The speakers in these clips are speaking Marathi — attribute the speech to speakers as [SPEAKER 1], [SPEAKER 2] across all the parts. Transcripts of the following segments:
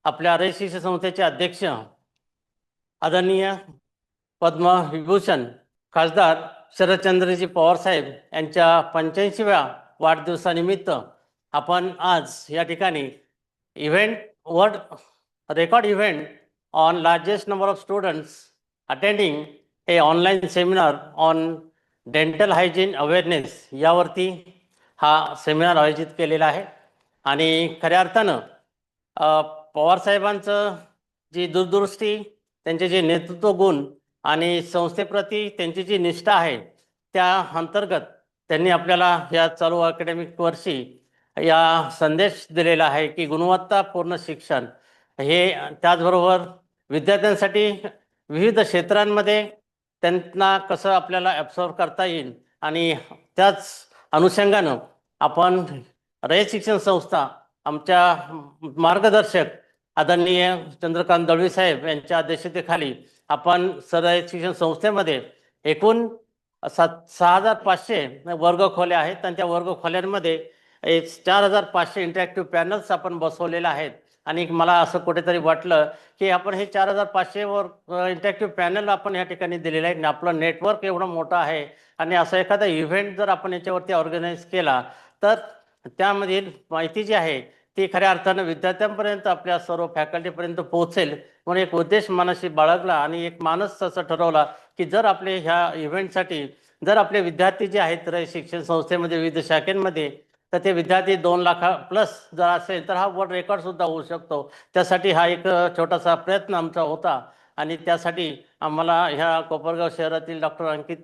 [SPEAKER 1] आपल्या रयशिक्षण संस्थेचे अध्यक्ष आदरणीय पद्मविभूषण खासदार शरदचंद्रजी पवार साहेब यांच्या 85व्या वाढदिवसानिमित्त आपण आज या ठिकाणी event world record event on largest number of students attending A online seminar on dental hygiene awareness यावरती हा सेमिनार आयोजित केलेला आहे. आणि खऱ्या अर्थानं पवारसाहेबांचं जी दूरदृष्टी, त्यांचे जे नेतृत्व गुण आणि संस्थेप्रती त्यांची जी निष्ठा आहे त्या अंतर्गत त्यांनी आपल्याला या चालू अकॅडमिक वर्षी या संदेश दिलेला आहे की गुणवत्तापूर्ण शिक्षण हे, त्याचबरोबर विद्यार्थ्यांसाठी विविध क्षेत्रांमध्ये त्यांना कसं आपल्याला ॲब्सॉर्ब करता येईल आणि त्याच अनुषंगानं आपण रयत शिक्षण संस्था आमच्या मार्गदर्शक आदरणीय चंद्रकांत दळवी साहेब यांच्या अध्यक्षतेखाली आपण रयत शिक्षण संस्थेमध्ये एकूण 6,500 वर्गखोल्या आहेत आणि त्या वर्गखोल्यांमध्ये 4,500 इंटरॅक्टिव्ह पॅनल्स आपण बसवलेले आहेत. आणि मला असं कुठेतरी वाटलं की आपण हे 4,500 इंटरॅक्टिव्ह पॅनल आपण या ठिकाणी दिलेलं आहे. आपलं नेटवर्क एवढं मोठं आहे आणि असं एखादा इव्हेंट जर आपण याच्यावरती ऑर्गनाईज केला तर त्यामधील माहिती जी आहे ती खऱ्या अर्थानं विद्यार्थ्यांपर्यंत, आपल्या सर्व फॅकल्टीपर्यंत पोहोचेल. म्हणून एक उद्देश मनाशी बाळगला आणि एक मानस असं ठरवला की जर आपले ह्या इव्हेंटसाठी जर आपले विद्यार्थी जे आहेत शिक्षण संस्थेमध्ये विविध शाखेमध्ये, तर ते विद्यार्थी 2 लाख प्लस जर असेल तर हा वर्ल्ड रेकॉर्डसुद्धा होऊ शकतो. त्यासाठी हा एक छोटासा प्रयत्न आमचा होता आणि त्यासाठी आम्हाला ह्या कोपरगाव शहरातील डॉक्टर अंकित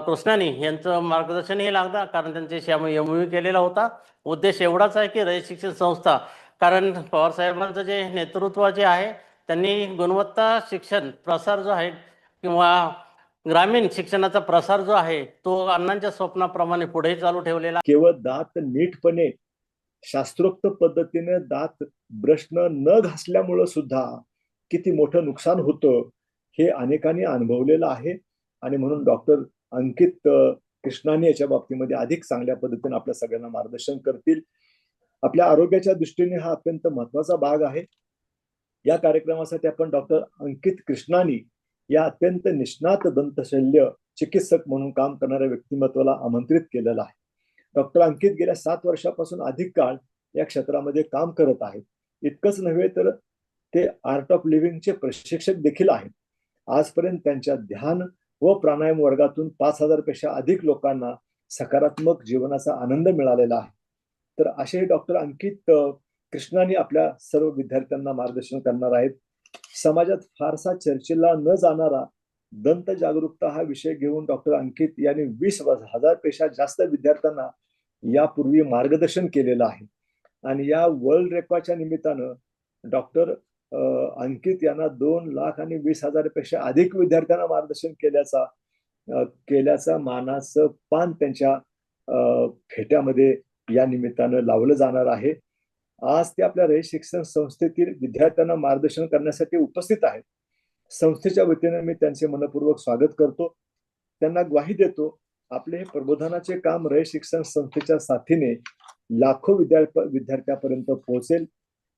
[SPEAKER 1] कृष्णानी यांचं मार्गदर्शनही लागलं, कारण त्यांच्याशी आम्ही MOU केलेला होता. उद्देश एवढाच आहे की रयत शिक्षण संस्था, कारण पवारसाहेबांचं जे नेतृत्व जे आहे त्यांनी गुणवत्ता शिक्षण प्रसार जो आहे किंवा ग्रामीण शिक्षणाचा प्रसार जो आहे तो अण्णांच्या स्वप्नाप्रमाणे पुढे चालू ठेवलेला.
[SPEAKER 2] केवळ दात नीटपणे शास्त्रोक्त पद्धतीने दात ब्रशनं न घासल्यामुळे सुद्धा किती मोठं नुकसान होतं हे अनेकांनी अनुभवलेलं आहे. आणि म्हणून डॉक्टर अंकित कृष्णानी याच्या बाबतीमध्ये अधिक चांगल्या पद्धतीने आपल्या सगळ्यांना मार्गदर्शन करतील. आपल्या आरोग्याच्या दृष्टीने हा अत्यंत महत्वाचा भाग आहे. या कार्यक्रमासाठी आपण डॉक्टर अंकित कृष्णानी या अत्यंत निष्णात दंतशल्य चिकित्सक म्हणून काम करणाऱ्या व्यक्तिमत्वाला आमंत्रित केलेलं आहे. डॉक्टर अंकित गेल्या 7 वर्षापासून अधिक काळ या क्षेत्रामध्ये काम करत आहेत. इतकंच नव्हे तर ते आर्ट ऑफ लिव्हिंगचे प्रशिक्षक देखील आहेत. आजपर्यंत त्यांच्या ध्यान व प्राणायाम वर्गातून 5,000 पेक्षा अधिक लोकांना सकारात्मक जीवनाचा आनंद मिळालेला आहे. तर असे डॉक्टर अंकित कृष्णानी आपल्या सर्व विद्यार्थ्यांना मार्गदर्शन करणार आहेत. समाजात फारसा चर्चेला न जाणारा दंत जागरूकता हा विषय घेऊन डॉक्टर अंकित यांनी 20,000 पेक्षा जास्त विद्यार्थ्यांना यापूर्वी मार्गदर्शन केलेलं आहे. आणि या वर्ल्ड रेकॉर्डच्या निमित्तानं डॉक्टर अंकित यांना 2,20,000 पेक्षा अधिक विद्यार्थ्यांना मार्गदर्शन केल्याचा मानाचं पान त्यांच्या फेट्यामध्ये या निमित्तानं लावलं जाणार आहे. आज ते आपल्या रयत शिक्षण संस्थेतील विद्यार्थ्यांना मार्गदर्शन करण्यासाठी उपस्थित आहेत. संस्थेच्या वतीने मी त्यांचे मनपूर्वक स्वागत करतो. त्यांना ग्वाही देतो आपले हे प्रबोधनाचे काम रयत शिक्षण संस्थेच्या साथीने लाखो विद्यार्थ्यापर्यंत पोहोचेल.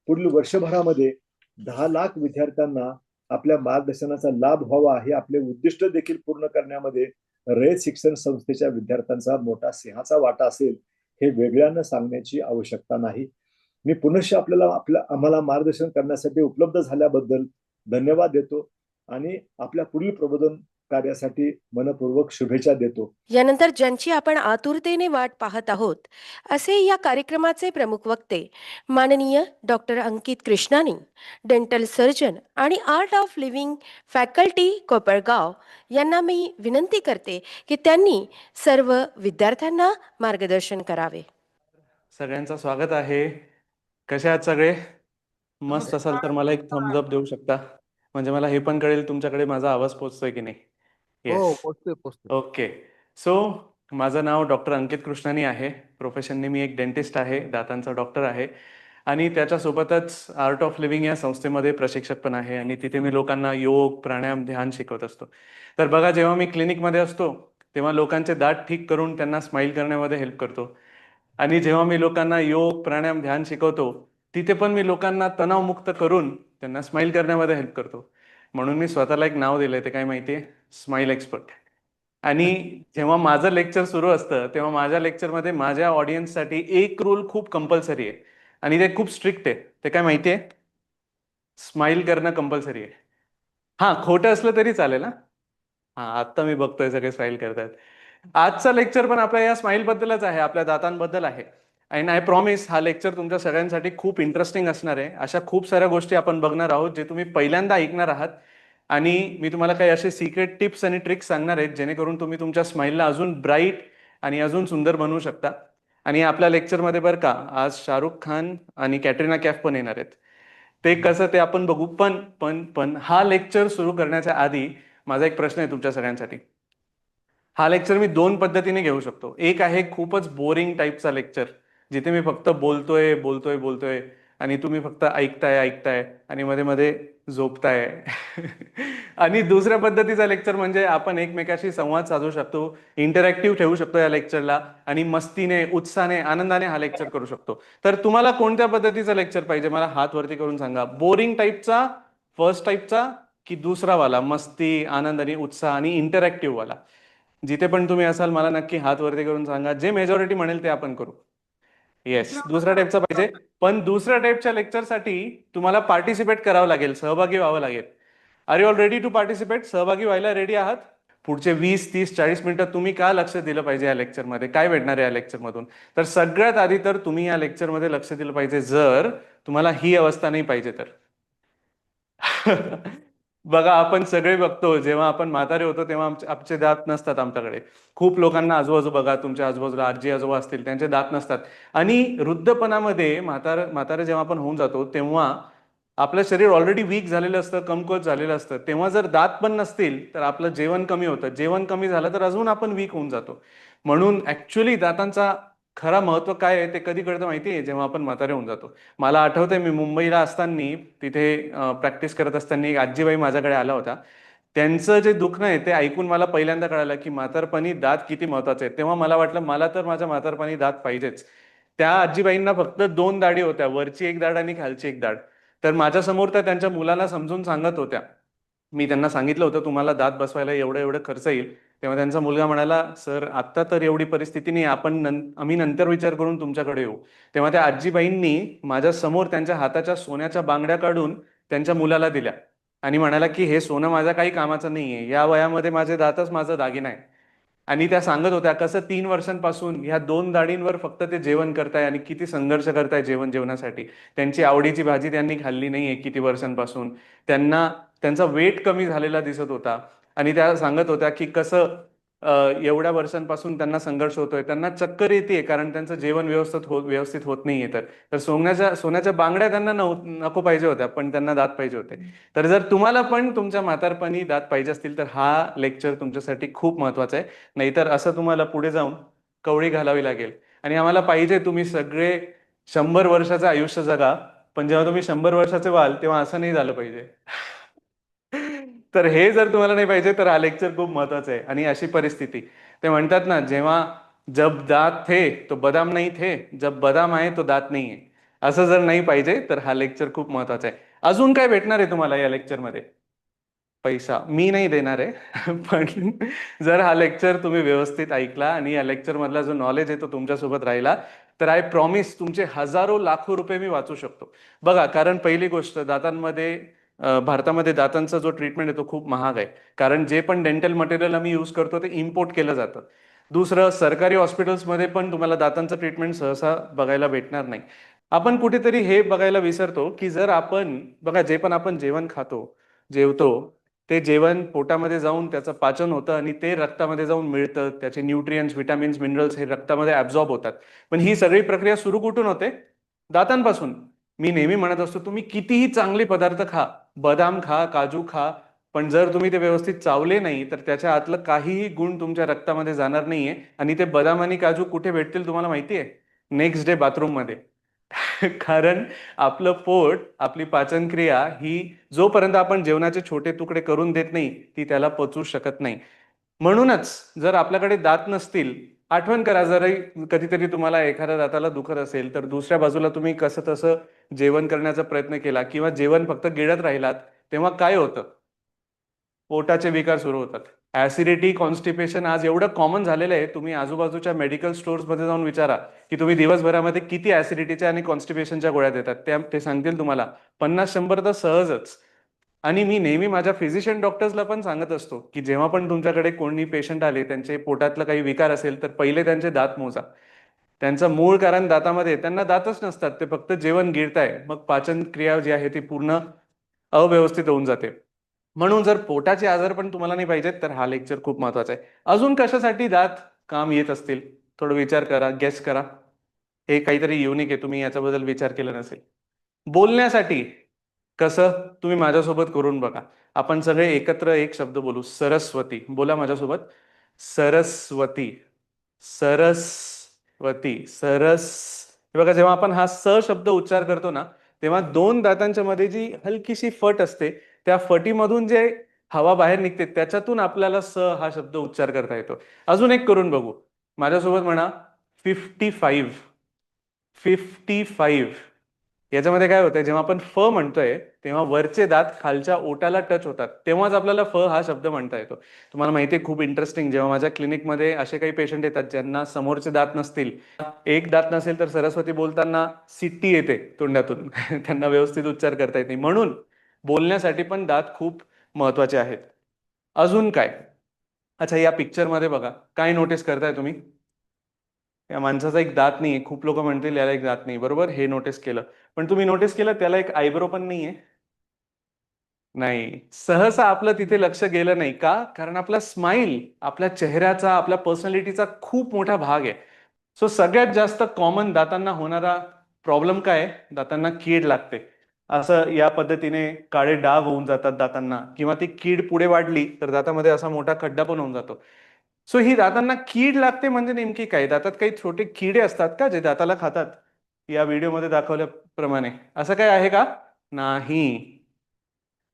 [SPEAKER 2] पुढील वर्षभरामध्ये 10 लाख विद्यार्थ्यांना आपल्या मार्गदर्शनाचा लाभ व्हावा हे आपले उद्दिष्ट देखील पूर्ण करण्यामध्ये रयत शिक्षण संस्थेच्या विद्यार्थ्यांचा मोठा सिंहाचा वाटा असेल हे वेगळ्यानं सांगण्याची आवश्यकता नाही. मी पुनश्च आम्हाला मार्गदर्शन करण्यासाठी उपलब्ध झाल्याबद्दल धन्यवाद देतो आणि आपल्या पुढील प्रबोधन कार्यासाठी मनपूर्वक शुभेच्छा देतो.
[SPEAKER 3] यानंतर ज्यांची आपण आतुरतेने वाट पाहत आहोत असे या कार्यक्रमाचे प्रमुख वक्ते माननीय डॉक्टर अंकित कृष्णानी, डेंटल सर्जन आणि art of living faculty Kopargaon यांना मी विनंती करते की त्यांनी सर्व विद्यार्थ्यांना मार्गदर्शन करावे.
[SPEAKER 4] सगळ्यांचं स्वागत आहे. कसे आहात सगळे? मस्त असाल तर मला एक थम्स अप देऊ शकता, म्हणजे मला हे पण कळेल तुमच्याकडे माझा आवाज पोहोचतोय की नाही. ओके. सो माझं नाव डॉक्टर अंकित कृष्णानी आहे. प्रोफेशनने मी एक डेंटिस्ट आहे, दातांचा डॉक्टर आहे आणि त्याच्यासोबतच आर्ट ऑफ लिव्हिंग या संस्थेमध्ये प्रशिक्षक पण आहे आणि तिथे मी लोकांना योग, प्राणायाम, ध्यान शिकवत असतो. तर बघा, जेव्हा मी क्लिनिकमध्ये असतो तेव्हा लोकांचे दात ठीक करून त्यांना स्माईल करण्यामध्ये हेल्प करतो आणि जेव्हा मी लोकांना योग, प्राणायाम, ध्यान शिकवतो तिथे पण मी लोकांना तणावमुक्त करून त्यांना स्माईल करण्यामध्ये हेल्प करतो. म्हणून मी स्वतःला एक नाव दिलंय, ते काय माहितीये? Smile expert. आणि जेव्हा माझं लेक्चर सुरू असतं तेव्हा माझ्या लेक्चरमध्ये माझ्या ऑडियन्ससाठी एक रूल खूप कंपल्सरी आहे आणि ते खूप स्ट्रिक्ट आहे. ते काय माहितीये? स्माईल करणं कंपल्सरी आहे. हा, खोटं असलं तरी चालेल ना. हा, आता मी बघतोय सगळे स्माईल करतात. आजचा लेक्चर पण आपल्या या स्माईल बद्दलच आहे, आपल्या दातांबद्दल आहे. अँड आय प्रॉमिस हा लेक्चर तुमच्या सगळ्यांसाठी खूप इंटरेस्टिंग असणार आहे. अशा खूप साऱ्या गोष्टी आपण बघणार आहोत जे तुम्ही पहिल्यांदा ऐकणार आहात. आणि मी तुम्हाला काही असे सिक्रेट टिप्स आणि ट्रिक्स सांगणार आहेत जेणेकरून तुम्ही तुमच्या स्माईलला अजून ब्राईट आणि अजून सुंदर बनवू शकता. आणि आपल्या लेक्चरमध्ये बरं का, आज शाहरुख खान आणि कॅटरीना कैफ पण येणार आहेत. ते कसं ते आपण बघू. पण हा लेक्चर सुरू करण्याच्या आधी माझा एक प्रश्न आहे तुमच्या सगळ्यांसाठी. हा लेक्चर मी 2 पद्धतीने घेऊ शकतो. एक आहे खूपच बोरिंग टाईपचा लेक्चर, जिथे मी फक्त बोलतोय आणि तुम्ही फक्त ऐकताय आणि मध्ये मध्ये झोपताय. आणि दुसऱ्या पद्धतीचा लेक्चर म्हणजे आपण एकमेकाशी संवाद साधू शकतो, इंटरॅक्टिव्ह ठेवू शकतो या लेक्चरला आणि मस्तीने, उत्साहाने, आनंदाने हा लेक्चर करू शकतो. तर तुम्हाला कोणत्या पद्धतीचा लेक्चर पाहिजे मला हात वरती करून सांगा. बोरिंग टाईपचा, फर्स्ट टाईपचा, की दुसरा वाला मस्ती, आनंद आणि उत्साह आणि इंटरॅक्टिव्ह वाला? जिथे पण तुम्ही असाल मला नक्की हात वरती करून सांगा. जे मेजॉरिटी म्हणेल ते आपण करू. येस, दुसऱ्या टाईपचा पाहिजे. पण दुसऱ्या टाईपच्या लेक्चरसाठी तुम्हाला पार्टिसिपेट करावं लागेल, सहभागी व्हावं लागेल. Are you all ready to participate? सहभागी व्हायला रेडी आहात? पुढचे 20, 30, 40 मिनिटं तुम्ही का लक्ष दिलं पाहिजे या लेक्चरमध्ये? काय भेटणार आहे या लेक्चरमधून? तर सगळ्यात आधी तर तुम्ही या लेक्चरमध्ये लक्ष दिलं पाहिजे जर तुम्हाला ही अवस्था नाही पाहिजे तर. बघा, आपण सगळे बघतो जेव्हा आपण म्हातारे होतो तेव्हा आमचे दात नसतात आमच्याकडे. खूप लोकांना आजूबाजू बघा, तुमच्या आजूबाजूला आजी आजोबा असतील, त्यांचे दात नसतात. आणि वृद्धपणामध्ये म्हातारे जेव्हा आपण होऊन जातो तेव्हा आपलं शरीर ऑलरेडी वीक झालेलं असतं, कमकुवत झालेलं असतं. तेव्हा जर दात पण नसतील तर आपलं जेवण कमी होतं. जेवण कमी झालं तर अजून आपण वीक होऊन जातो. म्हणून ऍक्च्युली दातांचा खरा महत्व काय आहे ते कधी कळतं माहिती आहे? जेव्हा आपण म्हातारे होऊन जातो. मला आठवतंय मी मुंबईला असताना तिथे प्रॅक्टिस करत असताना एक आजीबाई माझ्याकडे आला होता. त्यांचं जे दुखणं आहे ते ऐकून मला पहिल्यांदा कळालं की म्हातारपणी दात किती महत्वाचे आहेत. तेव्हा मला वाटलं मला तर माझ्या म्हातारपणी दात पाहिजेच. त्या आजीबाईंना फक्त 2 दाढी होत्या, वरची एक दाढ आणि खालची एक दाढ. तर माझ्यासमोर त्या त्यांच्या मुलाला समजून सांगत होत्या. मी त्यांना सांगितलं होतं तुम्हाला दात बसवायला एवढं एवढं खर्च येईल. तेव्हा त्यांचा मुलगा म्हणाला, सर आता तर एवढी परिस्थिती नाही, आम्ही नंतर विचार करून तुमच्याकडे येऊ. तेव्हा त्या आजीबाईंनी माझ्या समोर त्यांच्या हाताच्या सोन्याच्या बांगड्या काढून त्यांच्या मुलाला दिल्या आणि म्हणाला की हे सोनं माझ्या काही कामाचं नाहीये, या वयामध्ये माझे दातच माझं दागिना आहे. आणि त्या सांगत होत्या कसं 3 वर्षांपासून ह्या 2 दाढींवर फक्त ते जेवण करताय आणि किती संघर्ष करताय जेवणासाठी. त्यांची आवडीची भाजी त्यांनी खाल्ली नाहीये किती वर्षांपासून. त्यांचा वेट कमी झालेला दिसत होता आणि त्या सांगत होत्या की कसं एवढ्या वर्षांपासून त्यांना संघर्ष होतोय, त्यांना चक्कर येते कारण त्यांचं जेवण व्यवस्थित होत नाहीये. तर सोन्याच्या बांगड्या त्यांना नको पाहिजे होत्या, पण त्यांना दात पाहिजे होते. तर जर तुम्हाला पण तुमच्या म्हातारपणी दात पाहिजे असतील तर हा लेक्चर तुमच्यासाठी खूप महत्वाचा आहे. नाहीतर असं तुम्हाला पुढे जाऊन कवळी घालावी लागेल. आणि आम्हाला पाहिजे तुम्ही सगळे 100 वर्षाचं आयुष्य जगा, पण जेव्हा तुम्ही 100 वर्षाचे व्हाल तेव्हा असं नाही झालं पाहिजे. तर हे जर तुम्हाला नाही पाहिजे तर हा लेक्चर खूप महत्वाचा आहे. आणि अशी परिस्थिती ते म्हणतात ना, जेव्हा जब दात थे तो बदाम नहीं थे, जब बदाम आए तो दात नहीं है. असं जर नाही पाहिजे तर हा लेक्चर खूप महत्वाचा आहे. अजून काय भेटणार आहे तुम्हाला या लेक्चरमध्ये? पैसा मी नाही देणार आहे. पण जर हा लेक्चर तुम्ही व्यवस्थित ऐकला आणि या लेक्चर मधला जो नॉलेज आहे तो तुमच्यासोबत राहिला तर आय प्रॉमिस तुमचे हजारो लाखो रुपये मी वाचू शकतो. बघा, कारण पहिली गोष्ट दातांमध्ये भारतामध्ये दातांचा जो ट्रीटमेंट आहे तो खूप महाग आहे. कारण जे पण डेंटल मटेरियल आम्ही यूज करतो ते इम्पोर्ट केलं जातं. दुसरं, सरकारी हॉस्पिटल्समध्ये पण तुम्हाला दातांचं ट्रीटमेंट सहसा बघायला भेटणार नाही. आपण कुठेतरी हे बघायला विसरतो की जर आपण बघा जे पण आपण जेवण खातो, जेवतो, ते जेवण पोटामध्ये जाऊन त्याचं पाचन होतं आणि ते रक्तामध्ये जाऊन मिळतं. त्याचे न्यूट्रियन्स, विटामिन्स, मिनरल्स हे रक्तामध्ये ऍब्झॉर्ब होतात. पण ही सगळी प्रक्रिया सुरू कुठून होते? दातांपासून. मी नेहमी म्हणत असतो तुम्ही कितीही चांगले पदार्थ खा, बदाम खा, काजू खा, पण जर तुम्ही ते व्यवस्थित चावले नाही तर त्याच्या आतलं काहीही गुण तुमच्या रक्तामध्ये जाणार नाहीये. आणि ते बदाम आणि काजू कुठे भेटतील तुम्हाला माहितीये? नेक्स्ट डे बाथरूम मध्ये. कारण आपलं पोट, आपली पाचनक्रिया ही जोपर्यंत आपण जेवणाचे छोटे तुकडे करून देत नाही ती त्याला पचवू शकत नाही. म्हणूनच जर आपल्याकडे दात नसतील, आठवण करा, जर कधीतरी तुम्हाला एखाद्या दाताला दुखत असेल तर दुसऱ्या बाजूला तुम्ही कसं तसं जेवण करण्याचा प्रयत्न केला किंवा जेवण फक्त गिळत राहिलात, तेव्हा काय होतं? पोटाचे विकार सुरू होतात. ऍसिडिटी, कॉन्स्टिपेशन आज एवढं कॉमन झालेलं आहे, तुम्ही आजूबाजूच्या मेडिकल स्टोअर्समध्ये जाऊन विचारा की तुम्ही दिवसभरामध्ये किती ऍसिडिटीच्या आणि कॉन्स्टिपेशनच्या गोळ्या देतात. ते सांगतील तुम्हाला 50-100 तर सहजच. आणि मी नेहमी माझ्या फिजिशियन डॉक्टर्सला पण सांगत असतो की जेव्हा पण तुमच्याकडे कोणी पेशंट आले, त्यांचे पोटातलं काही विकार असेल, तर पहिले त्यांचे दात मोजा. त्यांचं मूळ कारण दातामध्ये, त्यांना दातच नसतात, ते फक्त जेवण गिळताय, मग पाचन क्रिया जी आहे ती पूर्ण अव्यवस्थित होऊन जाते. म्हणून जर पोटाचे आजार पण तुम्हाला नाही पाहिजेत, तर हा लेक्चर खूप महत्वाचा आहे. अजून कशासाठी दात काम येत असतील, थोडं विचार करा, गेस करा. हे काहीतरी युनिक आहे, तुम्ही याच्याबद्दल विचार केला नसेल. बोलण्यासाठी. कसं? तुम्ही माझ्यासोबत करून बघा. आपण सगळे एकत्र एक शब्द बोलू, सरस्वती. बोला माझ्यासोबत, सरस्वती. सरस्वती. हे बघा, जेव्हा आपण हा स शब्द उच्चार करतो ना, तेव्हा दोन दातांच्या मध्ये जी हलकीशी फट असते, त्या फटीमधून जे हवा बाहेर निघते, त्याच्यातून आपल्याला स हा शब्द उच्चार करता येतो. अजून एक करून बघू. माझ्यासोबत म्हणा, 55. 55. याच्यामध्ये काय होतंय, जेव्हा आपण फ म्हणतोय तेव्हा वरचे दात खालच्या ओठाला टच होतात, तेव्हाच आपल्याला फ हा शब्द म्हणता येतो. तुम्हाला माहिती आहे, खूप इंटरेस्टिंग, जेव्हा माझ्या क्लिनिकमध्ये असे काही पेशंट येतात ज्यांना समोरचे दात नसतील, एक दात नसेल, तर सरस्वती बोलताना सिट्टी येते तोंडातून त्यांना व्यवस्थित उच्चार करता येत नाही. म्हणून बोलण्यासाठी पण दात खूप महत्वाचे आहेत. अजून काय? अच्छा, या पिक्चरमध्ये बघा, काय नोटीस करताय तुम्ही? या माणसाचा एक दात नाहीये. खूप लोक म्हणतील याला एक दात नाही, बरोबर, हे नोटीस केलं. पण तुम्ही नोटीस केलं त्याला एक आयब्रो पण नाहीये? नाही. सहसा आपलं तिथे लक्ष गेलं नाही का? कारण आपला स्माइल, आपल्या चेहऱ्याचा, आपल्या पर्सनॅलिटीचा खूप मोठा भाग आहे. सो सगळ्यात जास्त कॉमन दातांना होणारा प्रॉब्लेम काय आहे? दातांना कीड लागते. असं या पद्धतीने काळे डाग होऊन जातात दातांना, किंवा ती कीड पुढे वाढली तर दातामध्ये असा मोठा खड्डा पण होऊन जातो. सो ही दातांना कीड लागते म्हणजे नेमकी काय? दातात काही छोटे किडे असतात का जे दाताला खातात? या व्हिडिओमध्ये दाखवल्याप्रमाणे असं काय आहे का? नाही.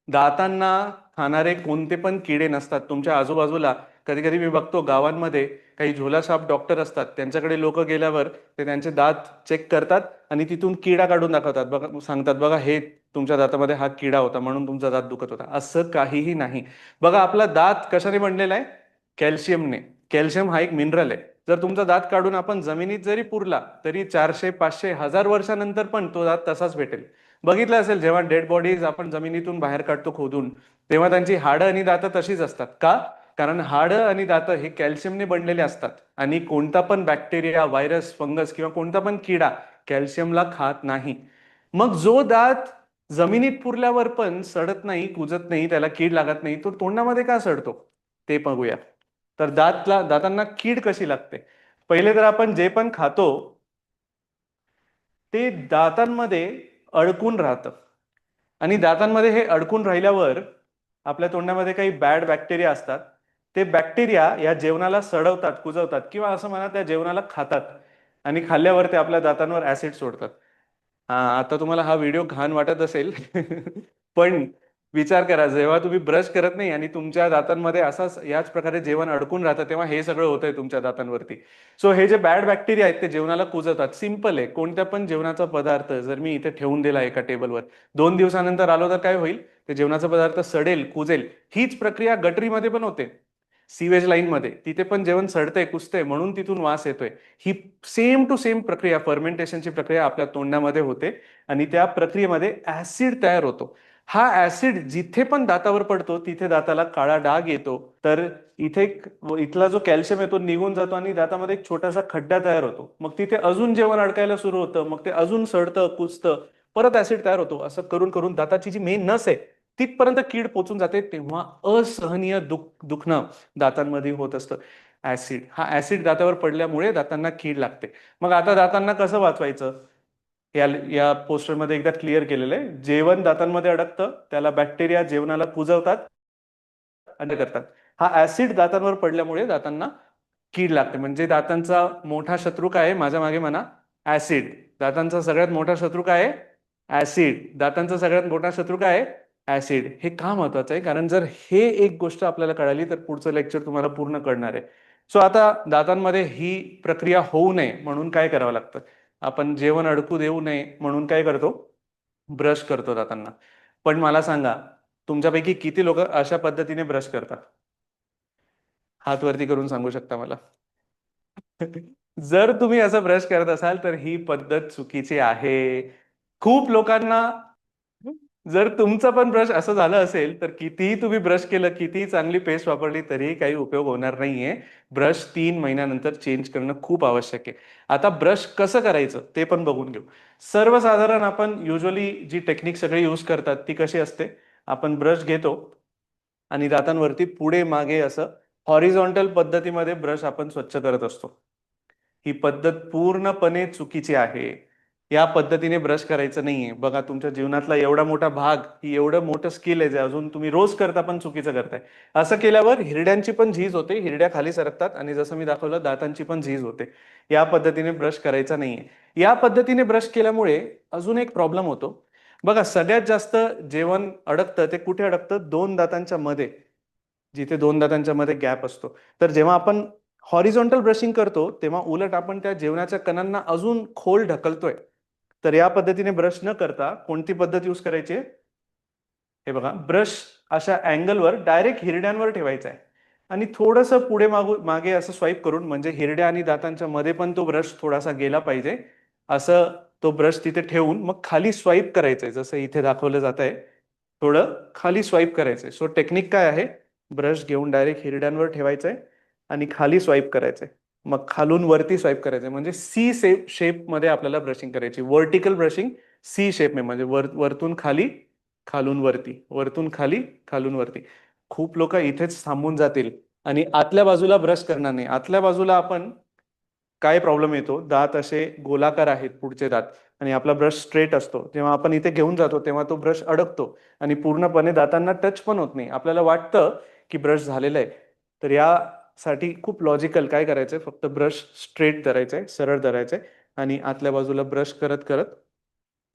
[SPEAKER 4] दातांना खाणारे कोणते पण किडे नसतात. तुमच्या आजूबाजूला कधी कधी मी बघतो गावांमध्ये काही झोलाछाप डॉक्टर असतात, त्यांच्याकडे लोक गेल्यावर ते त्यांचे दात चेक करतात आणि तिथून किडा काढून दाखवतात. बघा, सांगतात बघा, हे तुमच्या दातामध्ये हा किडा होता म्हणून तुमचा दात दुखत होता. असं काहीही नाही. बघा, आपला दात कशाने बनलेला आहे? कॅल्शियमने. कॅल्शियम हा एक मिनरल आहे. जर तुमचा दात काढून आपण जमिनीत जरी पुरला तरी 400, 500, 1000 वर्षानंतर पण तो दात तसाच भेटेल. बघितलं असेल, जेव्हा डेड बॉडीज आपण जमिनीतून बाहेर काढतो खोदून, तेव्हा त्यांची हाडं आणि दातं तशीच असतात. का? कारण हाडं आणि दातं हे कॅल्शियमने बनलेले असतात आणि कोणता पण बॅक्टेरिया, व्हायरस, फंगस किंवा कोणता पण किडा कॅल्शियमला खात नाही. मग जो दात जमिनीत पुरल्यावर पण सडत नाही, कुजत नाही, त्याला कीड लागत नाही, तो तोंडामध्ये का सडतो ते बघूया. तर दातांना कीड कशी लागते? पहिले तर आपण जे पण खातो ते दातांमध्ये अडकून राहतं आणि दातांमध्ये हे अडकून राहिल्यावर आपल्या तोंडामध्ये काही बॅड बॅक्टेरिया असतात. ते बॅक्टेरिया या जेवणाला सडवतात, कुजवतात, किंवा असं म्हणा त्या जेवणाला खातात आणि खाल्ल्यावर ते आपल्या दातांवर ऍसिड सोडतात. आता तुम्हाला हा व्हिडिओ घाण वाटत असेल पण विचार करा, जेव्हा तुम्ही ब्रश करत नाही आणि तुमच्या दातांमध्ये असाच याच प्रकारे जेवण अडकून राहतं, तेव्हा हे सगळं होतंय तुमच्या दातांवरती. सो हे जे बॅड बॅक्टेरिया आहेत ते जेवणाला कुजवतात. सिंपल आहे. कोणत्या पण जेवणाचा पदार्थ जर मी इथे ठेवून दिला एका टेबलवर, 2 दिवसानंतर आलो तर काय होईल? ते जेवणाचा पदार्थ सडेल, कुजेल. हीच प्रक्रिया गटरीमध्ये पण होते, सीवेज लाईन मध्ये. तिथे पण जेवण सडतंय, कुजतंय, म्हणून तिथून वास येतोय. ही सेम टू सेम प्रक्रिया, फर्मेंटेशनची प्रक्रिया आपल्या तोंडामध्ये होते आणि त्या प्रक्रियेमध्ये ऍसिड तयार होतो. हा ऍसिड जिथे पण दातावर पडतो तिथे दाताला काळा डाग येतो. तर इथे इथला जो कॅल्शियम येतो निघून जातो आणि दातामध्ये एक छोटासा खड्डा तयार होतो. मग तिथे अजून जेवण अडकायला सुरू होतं, मग ते अजून सडतं, कुजतं, परत ऍसिड तयार होतो. असं करून करून दाताची जी मेन नस आहे तिथपर्यंत कीड पोचून जाते. तेव्हा असहनीय दुखणं दातांमध्ये होत असतं. ऍसिड, हा ऍसिड दातावर पडल्यामुळे दातांना कीड लागते. मग आता दातांना कसं वाचवायचं? या पोस्टरमध्ये एकदा क्लिअर केलेलं आहे. जेवण दातांमध्ये अडकतं, त्याला बॅक्टेरिया जेवणाला कुजवतात आणि करतात. हा ऍसिड दातांवर पडल्यामुळे दातांना कीड लागते. म्हणजे दातांचा मोठा शत्रू काय आहे? माझ्या मागे म्हणा, ऍसिड. दातांचा सगळ्यात मोठा शत्रू काय आहे? ऍसिड. दातांचा सगळ्यात मोठा शत्रू काय आहे? ऍसिड. हे का महत्वाचं आहे? कारण जर हे एक गोष्ट आपल्याला कळाली तर पुढचं लेक्चर तुम्हाला पूर्ण कळणार आहे. सो आता दातांमध्ये ही प्रक्रिया होऊ नये म्हणून काय करावं लागतं? आपण जेवण अडकू देऊ नये म्हणून काय करतो? ब्रश करतो दातांना. पण मला सांगा, तुमच्यापैकी किती लोक अशा पद्धतीने ब्रश करतात? हात वरती करून सांगू शकता मला? जर तुम्ही असं ब्रश करत असाल तर ही पद्धत चुकीची आहे. खूप लोकांना, जर तुमचा पण ब्रश असं झालं असेल तर कितीही तुम्ही ब्रश केलं, कितीही चांगली पेस्ट वापरली तरीही काही उपयोग होणार नाहीये. ब्रश 3 महिन्यानंतर चेंज करणं खूप आवश्यक आहे. आता ब्रश कसं करायचं ते पण बघून घेऊ. सर्वसाधारण आपण युजली जी टेक्निक सगळे यूज करतात ती कशी असते? आपण ब्रश घेतो आणि दातांवरती पुढे मागे असं हॉरिझॉन्टल पद्धतीमध्ये ब्रश आपण स्वच्छ करत असतो. ही पद्धत पूर्णपणे चुकीची आहे. या पद्धतीने ब्रश करायचं नाहीये. बघा, तुमच्या जीवनातला एवढा मोठा भाग, ही एवढं मोठं स्किल आहे जे अजून तुम्ही रोज करता पण चुकीचं करताय. असं केल्यावर हिरड्यांची पण झीज होते, हिरड्या खाली सरकतात आणि जसं मी दाखवलं दातांची पण झीज होते. या पद्धतीने ब्रश करायचा नाहीये. या पद्धतीने ब्रश केल्यामुळे अजून एक प्रॉब्लेम होतो. बघा, सगळ्यात जास्त जेवण अडकतं ते कुठे अडकतं? 2 दातांच्या मध्ये, जिथे 2 दातांच्या मध्ये गॅप असतो. तर जेव्हा आपण हॉरिझॉन्टल ब्रशिंग करतो तेव्हा उलट आपण त्या जेवणाच्या कणांना अजून खोल ढकलतोय. तर या पद्धतीने ब्रश न करता कोणती पद्धत यूज करायची? हे बघा, ब्रश अशा अँगलवर डायरेक्ट हिरड्यांवर ठेवायचा आहे आणि थोडंसं पुढे मागे असं स्वाईप करून, म्हणजे हिरड्या आणि दातांच्या मध्ये पण तो ब्रश थोडासा गेला पाहिजे, असं तो ब्रश तिथे ठेवून मग खाली स्वाईप करायचंय, जसं इथे दाखवलं जात आहे. थोडं खाली स्वाईप करायचंय. सो टेक्निक काय आहे? ब्रश घेऊन डायरेक्ट हिरड्यांवर ठेवायचंय आणि खाली स्वाईप करायचंय, मग खालून वरती स्वाईप करायचंय. म्हणजे सी शेप मध्ये आपल्याला ब्रशिंग करायची. व्हर्टिकल ब्रशिंग सी शेप में, म्हणजे वरतून खाली, खालून वरती, वरतून खाली, खालून वरती. खूप लोक इथेच थांबून जातील आणि आतल्या बाजूला ब्रश करणार नाही. आतल्या बाजूला आपण काय प्रॉब्लेम येतो? दात असे गोलाकार आहेत पुढचे दात आणि आपला ब्रश स्ट्रेट असतो. जेव्हा आपण इथे घेऊन जातो तेव्हा तो ब्रश अडकतो आणि पूर्णपणे दातांना टच पण होत नाही. आपल्याला वाटतं की ब्रश झालेला आहे. तर यासाठी खूप लॉजिकल काय करायचंय? फक्त ब्रश स्ट्रेट धरायचंय, सरळ धरायचंय आणि आतल्या बाजूला ब्रश करत करत,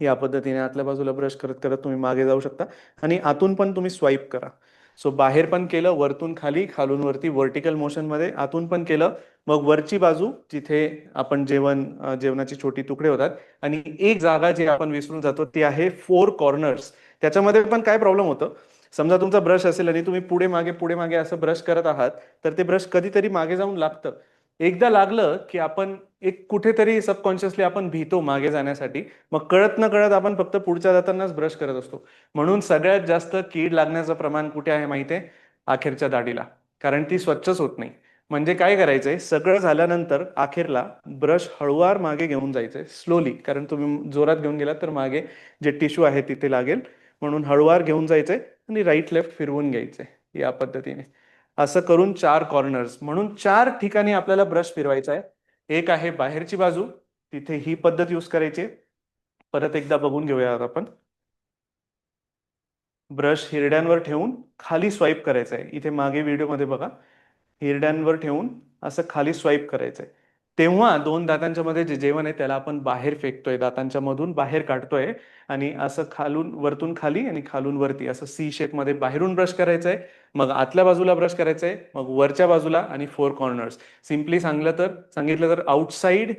[SPEAKER 4] या पद्धतीने आतल्या बाजूला ब्रश करत करत तुम्ही मागे जाऊ शकता आणि आतून पण तुम्ही स्वाईप करा. सो बाहेर पण केलं, वरतून खाली, खालून वरती, व्हर्टिकल मोशन मध्ये आतून पण केलं. मग वरची बाजू जिथे आपण जेवणाची छोटी तुकडे होतात, आणि एक जागा जी आपण विसरून जातो ती आहे 4 कॉर्नर्स. त्याच्यामध्ये पण काय प्रॉब्लेम होतं? समजा तुमचा ब्रश असेल आणि तुम्ही पुढे मागे असं ब्रश करत आहात, तर ते ब्रश कधीतरी मागे जाऊन लागतं. एकदा लागलं की आपण एक कुठेतरी सबकॉन्शियसली आपण भीतो मागे जाण्यासाठी. मग कळत न कळत आपण फक्त पुढच्या दातांनाच ब्रश करत असतो. म्हणून सगळ्यात जास्त कीड लागण्याचं प्रमाण कुठे आहे माहितीये? अखेरच्या दाढीला. कारण ती स्वच्छच होत नाही. म्हणजे काय करायचंय? सगळं झाल्यानंतर अखेरला ब्रश हळुवार मागे घेऊन जायचंय, स्लोली. कारण तुम्ही जोरात घेऊन गेलात तर मागे जे टिश्यू आहे तिथे लागेल. म्हणून हळुवार घेऊन जायचंय आणि राईट लेफ्ट फिरवून घ्यायचंय, या पद्धतीने. असं करून 4 कॉर्नर्स, म्हणून 4 ठिकाणी आपल्याला ब्रश फिरवायचा आहे. एक आहे बाहेरची बाजू, तिथे ही पद्धत यूज करायची. परत एकदा बघून घेऊयात आपण. ब्रश हिरड्यांवर ठेवून खाली स्वाईप करायचा आहे. इथे मागे व्हिडिओमध्ये बघा, हिरड्यांवर ठेवून असं खाली स्वाईप करायचंय. तेव्हा 2 दातांच्या मध्ये जे जेवण आहे त्याला आपण बाहेर फेकतोय, दातांच्या मधून बाहेर काढतोय आणि असं खालून वरतून खाली आणि खालून वरती असं सी शेप मध्ये बाहेरून ब्रश करायचंय. मग आतल्या बाजूला ब्रश करायचंय, मग वरच्या बाजूला आणि 4 कॉर्नर्स. सिम्पली सांगितलं तर outside,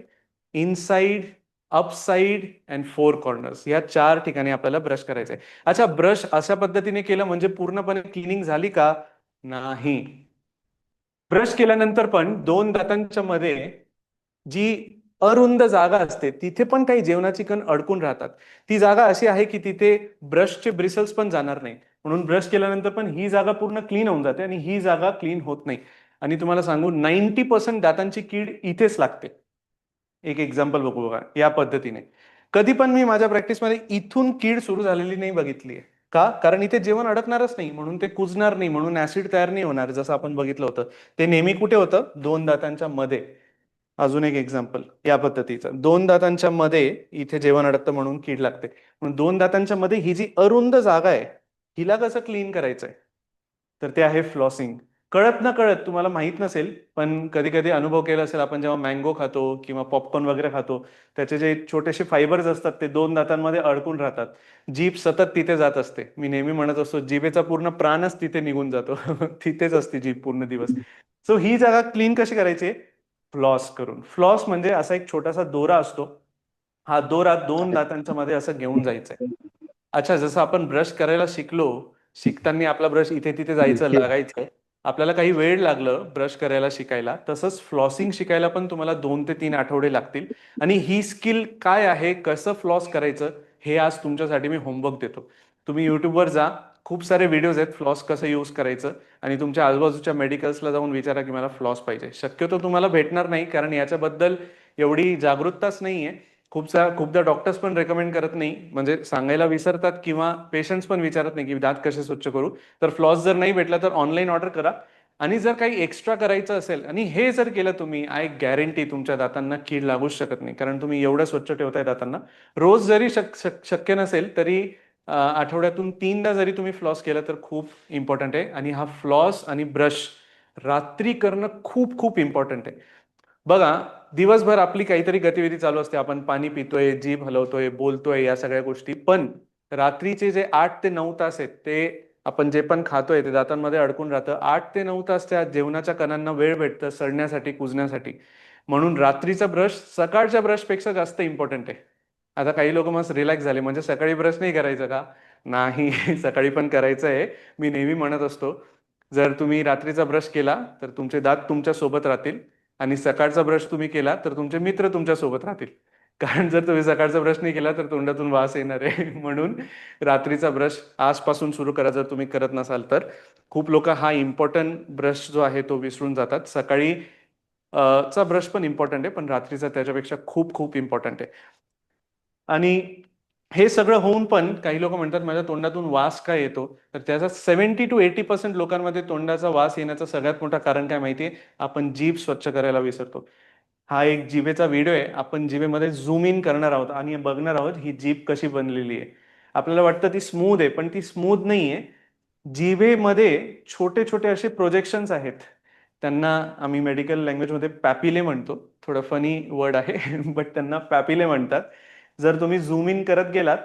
[SPEAKER 4] inside, upside and 4 corners, या 4 ठिकाणी आपल्याला ब्रश करायचंय. अच्छा, ब्रश अशा पद्धतीने केलं म्हणजे पूर्णपणे क्लिनिंग झाली का? नाही. ब्रश केल्यानंतर पण 2 दातांच्या मध्ये जी अरुंद जागा असते तिथे पण काही जेवणाची कण अडकून राहतात. ती जागा अशी आहे की तिथे ब्रशचे ब्रिसल्स पण जाणार नाही. म्हणून ब्रश केल्यानंतर पण ही जागा पूर्ण क्लीन होऊन जाते आणि ही जागा क्लीन होत नाही. आणि तुम्हाला सांगू, 90% दातांची कीड इथेच लागते. एक एक्झाम्पल बघू बघा, या पद्धतीने. कधी पण मी माझ्या प्रॅक्टिसमध्ये इथून कीड सुरू झालेली नाही बघितली आहे. का? कारण इथे जेवण अडकणारच नाही, म्हणून ते कुजणार नाही, म्हणून ऍसिड तयार नाही होणार. जसं आपण बघितलं होतं, ते नेहमी कुठे होतं? 2 दातांच्या मध्ये. अजून एक एक्झाम्पल या पद्धतीचं. 2 दातांच्या मध्ये इथे जेवण अडकतं म्हणून कीड लागते. म्हणून 2 दातांच्या मध्ये ही जी अरुंद जागा आहे हिला कसं क्लीन करायचंय? तर ते आहे फ्लॉसिंग. कळत न कळत, तुम्हाला माहित नसेल पण कधी कधी अनुभव केला असेल, आपण जेव्हा मँगो खातो किंवा पॉपकॉर्न वगैरे खातो, त्याचे जे छोटेसे फायबर्स असतात ते 2 दातांमध्ये अडकून राहतात. जीभ सतत तिथे जात असते. मी नेहमी म्हणत असतो, जिभेचा पूर्ण प्राणच तिथे निघून जातो. तिथेच असते जीभ पूर्ण दिवस. सो ही जागा क्लीन कशी करायची? फ्लॉस करून. फ्लॉस म्हणजे असा एक छोटासा दोरा असतो. हा दोरा 2 दातांच्या मध्ये असं घेऊन जायचंय. अच्छा, जसं आपण ब्रश करायला शिकलो, शिकताना आपला ब्रश इथे तिथे जायचं, लागायचं. आपल्याला काही वेळ लागलं ब्रश करायला शिकायला, तसंच फ्लॉसिंग शिकायला पण तुम्हाला 2 ते 3 आठवडे लागतील. आणि ही स्किल काय आहे, कसं फ्लॉस करायचं, हे आज तुमच्यासाठी मी होमवर्क देतो. तुम्ही YouTubeवर जा, खूप सारे व्हिडिओज आहेत फ्लॉस कसं यूज करायचं, आणि तुमच्या आजूबाजूच्या मेडिकल्सला जाऊन विचारा की मला फ्लॉस पाहिजे. शक्यतो तुम्हाला भेटणार नाही, कारण याच्याबद्दल एवढी जागरूकताच नाहीये. खूपदा डॉक्टर्स पण रेकमेंड करत नाही, म्हणजे सांगायला विसरतात, किंवा पेशंट्स पण विचारत नाही की दात कसे स्वच्छ करू. तर फ्लॉस जर नाही भेटला तर ऑनलाईन ऑर्डर करा. आणि जर काही एक्स्ट्रा करायचं असेल आणि हे जर केलं तुम्ही, आय गॅरंटी तुमच्या दातांना कीड लागूच शकत नाही, कारण तुम्ही एवढं स्वच्छ ठेवताय दातांना. रोज जरी शक्य नसेल तरी आठवड्यातून 3दा जरी तुम्ही फ्लॉस केलं तर खूप इम्पॉर्टंट आहे. आणि हा फ्लॉस आणि ब्रश रात्री करणं खूप खूप इम्पॉर्टंट आहे. बघा, दिवसभर आपली काहीतरी गतिविधी चालू असते, आपण पाणी पितोय, जीभ हलवतोय, बोलतोय, या सगळ्या गोष्टी. पण रात्रीचे जे 8 ते 9 तास आहेत, ते आपण जे पण खातोय ते दातांमध्ये अडकून राहतं. 8 ते 9 तास त्या जेवणाच्या कणांना वेळ भेटतं सडण्यासाठी, कुजण्यासाठी. म्हणून रात्रीचा ब्रश सकाळच्या ब्रशपेक्षा जास्त इम्पॉर्टंट आहे. आता काही लोक मस्त रिलॅक्स झाले, म्हणजे सकाळी ब्रश नाही करायचं का? नाही, सकाळी पण करायचं आहे. मी नेहमी म्हणत असतो, जर तुम्ही रात्रीचा ब्रश केला तर तुमचे दात तुमच्या सोबत राहतील, आणि सकाळचा ब्रश तुम्ही केला तर तुमचे मित्र तुमच्या सोबत राहतील. कारण जर तुम्ही सकाळचा ब्रश नाही केला तर तोंडातून वास येणार आहे. म्हणून रात्रीचा ब्रश आजपासून सुरू करा, जर तुम्ही करत नसाल तर. खूप लोक हा इम्पॉर्टंट ब्रश जो आहे तो विसरून जातात. सकाळी चा ब्रश पण इम्पॉर्टंट आहे, पण रात्रीचा त्याच्यापेक्षा खूप खूप इम्पॉर्टंट आहे. आणि हे सगळं होऊन पण काही लोक म्हणतात माझ्या तोंडातून वास काय येतो, तर त्याचा 70% to 80% लोकांमध्ये तोंडाचा वास येण्याचं सगळ्यात मोठं कारण काय माहितीये? आपण जीभ स्वच्छ करायला विसरतो. हा एक जिभेचा व्हिडिओ आहे. आपण जिभेमध्ये झूम इन करणार आहोत आणि बघणार आहोत ही जीभ कशी बनलेली आहे. आपल्याला वाटतं ती स्मूथ आहे, पण ती स्मूथ नाहीये. जिभेमध्ये छोटे छोटे असे प्रोजेक्शन्स आहेत. त्यांना आम्ही मेडिकल लँग्वेजमध्ये पॅपिले म्हणतो. थोडं फनी वर्ड आहे, बट त्यांना पॅपिले म्हणतात. जर तुम्ही झूम इन करत गेलात,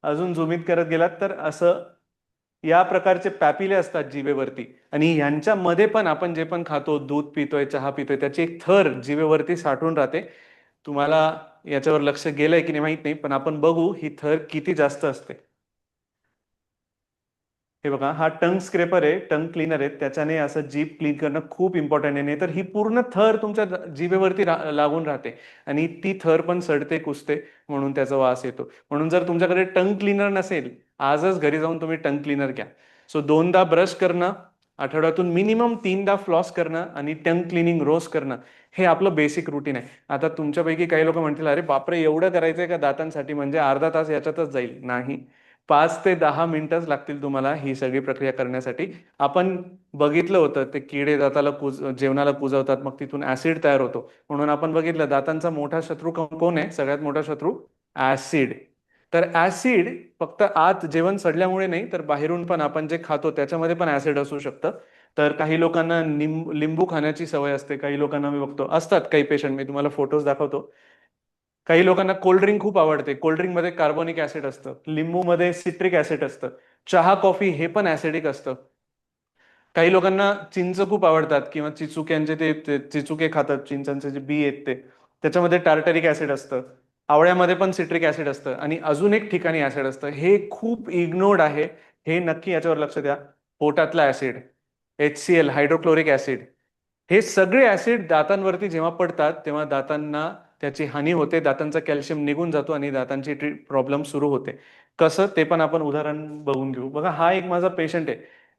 [SPEAKER 4] अजून झूम इन करत गेलात, तर असं या प्रकारचे पॅपिले असतात जिभेवरती. आणि यांच्यामध्ये पण आपण जे पण खातो, दूध पितोय, चहा पितोय, त्याची एक थर जिभेवरती साठून राहते. तुम्हाला याच्यावर लक्ष गेलंय की नाही माहित नाही, पण आपण बघू ही थर किती जास्त असते. हे बघा, हा टंग स्क्रेपर आहे, टंग क्लीनर आहे. त्याच्याने असं जीभ क्लीन करणं खूप इम्पॉर्टंट आहे. नाही तर ही पूर्ण थर तुमच्या जिभेवरती लागून राहते, आणि ती थर पण सडते, कुसते, म्हणून त्याचा वास येतो. म्हणून जर तुमच्याकडे टंग क्लीनर नसेल, आजच घरी जाऊन तुम्ही टंग क्लीनर घ्या. सो 2दा ब्रश करणं, आठवड्यातून मिनिमम 3दा फ्लॉस करणं, आणि टंग क्लिनिंग रोज करणं, हे आपलं बेसिक रुटीन आहे. आता तुमच्यापैकी काही लोक म्हणतील, अरे बापरे, एवढं करायचंय का दातांसाठी? म्हणजे अर्धा तास याच्यातच जाईल. नाही, 5 ते 10 मिनिटच लागतील तुम्हाला ही सगळी प्रक्रिया करण्यासाठी. आपण बघितलं होतं ते किडे दाताला जेवणाला कुजवतात, मग तिथून ऍसिड तयार होतो. म्हणून आपण बघितलं दातांचा मोठा शत्रू कोण आहे? सगळ्यात मोठा शत्रू ऍसिड. तर ऍसिड फक्त आत जेवण सडल्यामुळे नाही, तर बाहेरून पण आपण जे खातो त्याच्यामध्ये पण ऍसिड असू शकतं. तर काही लोकांना लिंबू खाण्याची सवय असते. काही लोकांना मी बघतो असतात, काही पेशंट, मी तुम्हाला फोटोज दाखवतो. काही लोकांना कोल्ड्रिंक खूप आवडते. कोल्ड्रिंकमध्ये कार्बोनिक ऍसिड असतं, लिंबूमध्ये सिट्रिक ऍसिड असतं, चहा कॉफी हे पण ऍसिडिक असतं. काही लोकांना चिंच खूप आवडतात, किंवा चिचुक्यांचे ते चिचुके खातात, चिंचांचे जे बी आहेत ते, त्याच्यामध्ये टार्टरिक ऍसिड असतं. आवळ्यामध्ये पण सिट्रिक ऍसिड असतं, आणि अजून एक ठिकाणी ऍसिड असतं. हे खूप इग्नोर्ड आहे, हे नक्की याच्यावर लक्ष द्या. पोटातला ऍसिड, HCl, हायड्रोक्लोरिक ऍसिड, हे सगळे ऍसिड दातांवरती जेव्हा पडतात तेव्हा दातांना त्याची हानी होते, दातांचा कॅल्शियम निघून जातो, आणि दातांची प्रॉब्लेम सुरू होते. कसं, ते पण आपण उदाहरण बघून घेऊ. बघा, हा एक माझा पेशंट आहे.